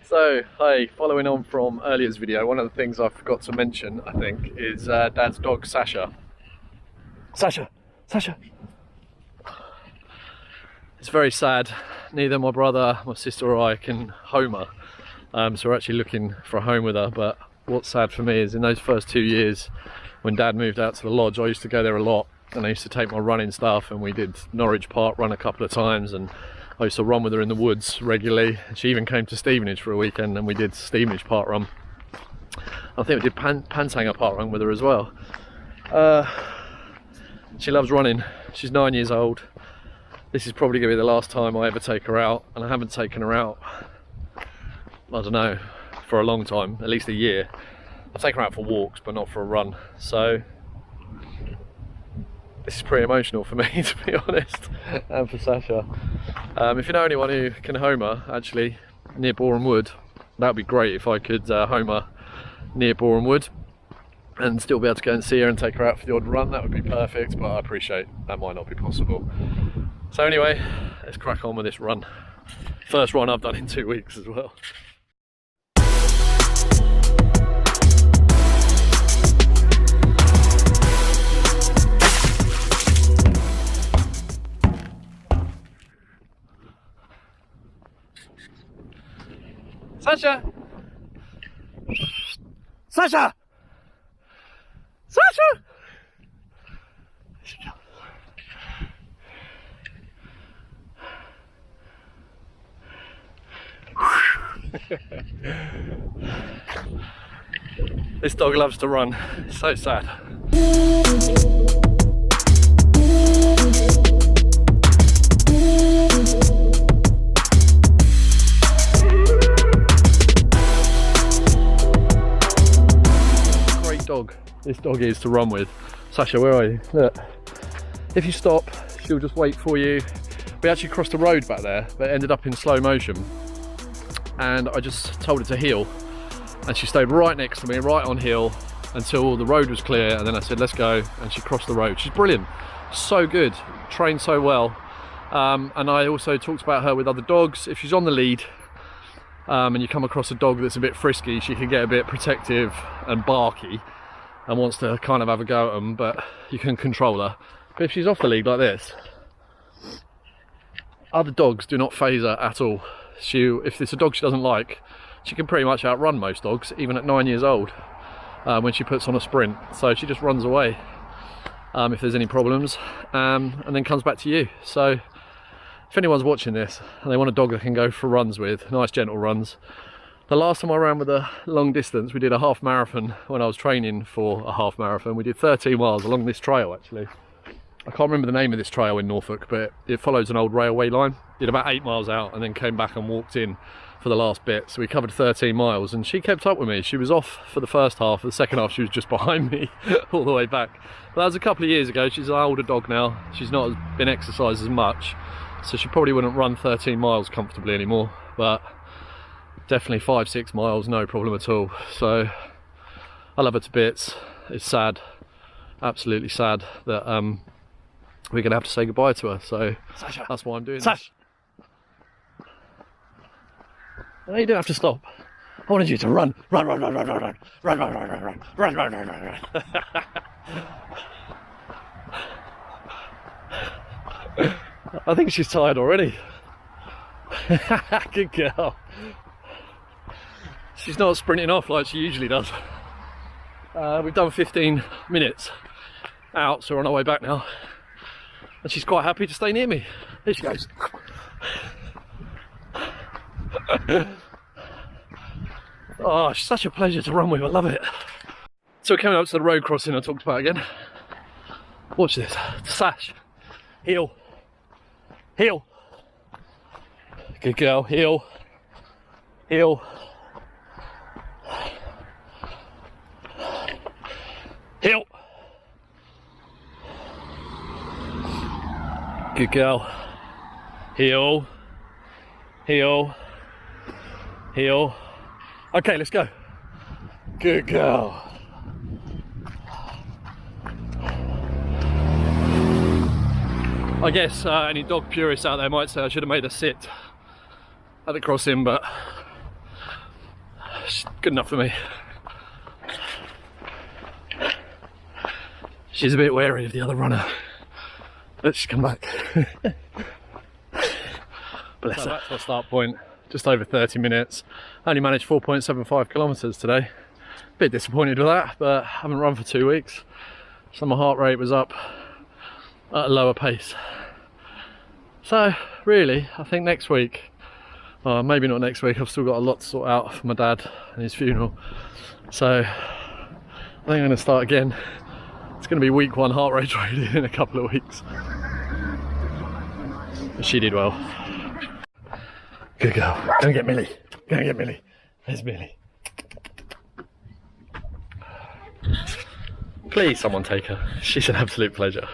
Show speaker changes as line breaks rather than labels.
So, hey, following on from earlier's video, one of the things I forgot to mention, I think, is Dad's dog, Sasha. Sasha! Sasha! It's very sad. Neither my brother, my sister or I can home her. So we're actually looking for a home with her, but what's sad for me is in those first 2 years, when Dad moved out to the lodge, I used to go there a lot, and I used to take my running stuff, and we did Norwich Park run a couple of times, and I used to run with her in the woods regularly. She even came to Stevenage for a weekend and we did Stevenage Park Run. I think we did Pantanger Park Run with her as well. She loves running. She's 9 years old. This is probably going to be the last time I ever take her out, and I haven't taken her out, I don't know, for a long time, at least a year. I take her out for walks but not for a run, so this is pretty emotional for me, to be honest, and for Sasha. If you know anyone who can home her, actually, near Borehamwood, that would be great if I could home her near Borehamwood and still be able to go and see her and take her out for the odd run. That would be perfect, but I appreciate that might not be possible. So anyway, let's crack on with this run. First run I've done in 2 weeks as well. Sasha! Sasha! Sasha! This dog loves to run. It's so sad. Dog this dog is to run with. Sasha, where are you? Look, if you stop, she'll just wait for you. We actually crossed the road back there, but it ended up in slow motion, and I just told her to heel, and she stayed right next to me, right on heel, until the road was clear, and then I said let's go, and she crossed the road. She's brilliant, so good, trained so well. And I also talked about her with other dogs. If she's on the lead and you come across a dog that's a bit frisky, she can get a bit protective and barky and wants to kind of have a go at them, but you can control her. But if she's off the lead like this, other dogs do not phase her at all. If it's a dog she doesn't like, she can pretty much outrun most dogs, even at 9 years old, when she puts on a sprint. So she just runs away if there's any problems, and then comes back to you. So if anyone's watching this and they want a dog that can go for runs with, nice gentle runs. The last time I ran with a long distance, we did a half marathon when I was training for a half marathon. We did 13 miles along this trail, actually. I can't remember the name of this trail in Norfolk, but it follows an old railway line. Did about 8 miles out and then came back and walked in for the last bit. So we covered 13 miles and she kept up with me. She was off for the first half. For the second half, she was just behind me all the way back. But that was a couple of years ago. She's an older dog now. She's not been exercised as much, so she probably wouldn't run 13 miles comfortably anymore, but definitely 5-6 miles, no problem at all. So I love her to bits. It's sad, absolutely sad, that we're gonna have to say goodbye to her. So Sasha, that's why I'm doing this. No, you don't have to stop. I wanted you to run, run, run, run, run, run, run, run, run, run, run, run, run, run, run, run, run. I think she's tired already. Good girl. She's not sprinting off like she usually does. We've done 15 minutes out, so we're on our way back now. And she's quite happy to stay near me. Here she goes. Oh, she's such a pleasure to run with, I love it. So we're coming up to the road crossing I talked about again. Watch this. Sash. Heel. Heel. Good girl. Heel. Heel. Heel. Good girl. Heel. Heel. Heel. Okay, let's go. Good girl. I guess any dog purists out there might say I should have made a sit at the crossing, but She's good enough for me. She's a bit wary of the other runner. Let's come back. Bless her. Back to our start point, just over 30 minutes. Only managed 4.75 kilometres today. Bit disappointed with that, but I haven't run for 2 weeks. So my heart rate was up at a lower pace. So really, I think next week, maybe not next week, I've still got a lot to sort out for my dad and his funeral. So I think I'm going to start again. It's going to be week 1 heart rate training in a couple of weeks. But she did well. Good girl. Go and get Millie. Go and get Millie. There's Millie. Please someone take her. She's an absolute pleasure.